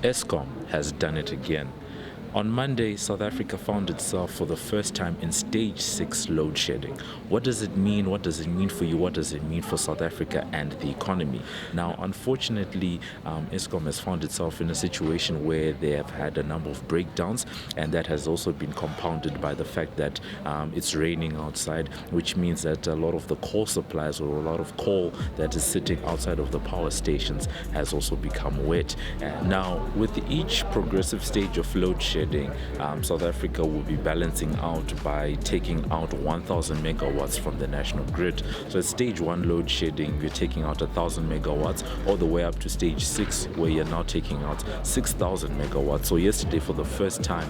Eskom has done it again. On Monday, South Africa found itself for the first time in stage 6 load shedding. What does it mean? What does it mean for you? What does it mean for South Africa and the economy? Now, unfortunately, Eskom has found itself in a situation where they have had a number of breakdowns, and that has also been compounded by the fact that it's raining outside, which means that a lot of the coal supplies or a lot of coal that is sitting outside of the power stations has also become wet. Now, with each progressive stage of load shedding, South Africa will be balancing out by taking out 1,000 megawatts from the national grid. So at stage 1 load shedding, we're taking out 1,000 megawatts, all the way up to stage 6, where you're now taking out 6,000 megawatts. So yesterday, for the first time,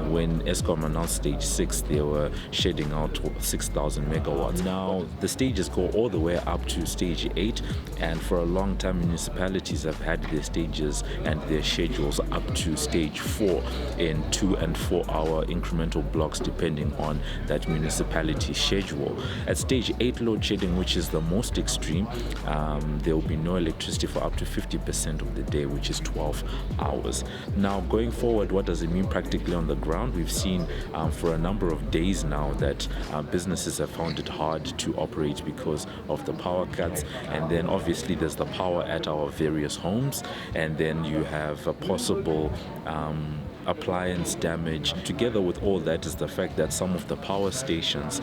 when Eskom announced stage 6, they were shedding out 6,000 megawatts. Now, the stages go all the way up to stage 8, and for a long time, municipalities have had their stages and their schedules up to stage 4. In 2 and 4 hour incremental blocks, depending on that municipality schedule. At stage 8 load shedding, which is the most extreme, there will be no electricity for up to 50% of the day, which is 12 hours. Now, going forward, what does it mean practically on the ground? We've seen for a number of days now that businesses have found it hard to operate because of the power cuts, and then obviously there's the power at our various homes, and then you have a possible appliance damage. Together with all that is the fact that some of the power stations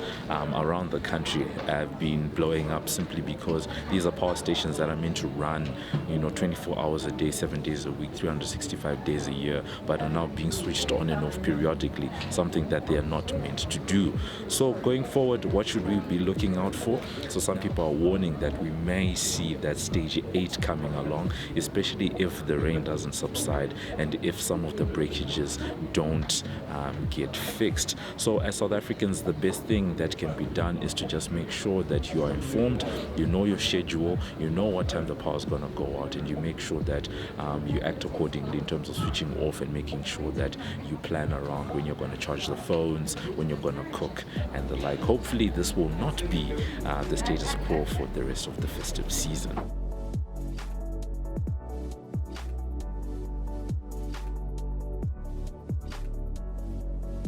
around the country have been blowing up simply because these are power stations that are meant to run 24 hours a day, 7 days a week, 365 days a year, but are now being switched on and off periodically, something that they are not meant to do. So going forward, what should we be looking out for? So some people are warning that we may see that stage 8 coming along, especially if the rain doesn't subside and if some of the breakages don't get fixed. So as South Africans, the best thing that can be done is to just make sure that you are informed, you know your schedule, you know what time the power is going to go out, and you make sure that you act accordingly in terms of switching off and making sure that you plan around when you're going to charge the phones, when you're going to cook and the like. Hopefully this will not be the status quo for the rest of the festive season.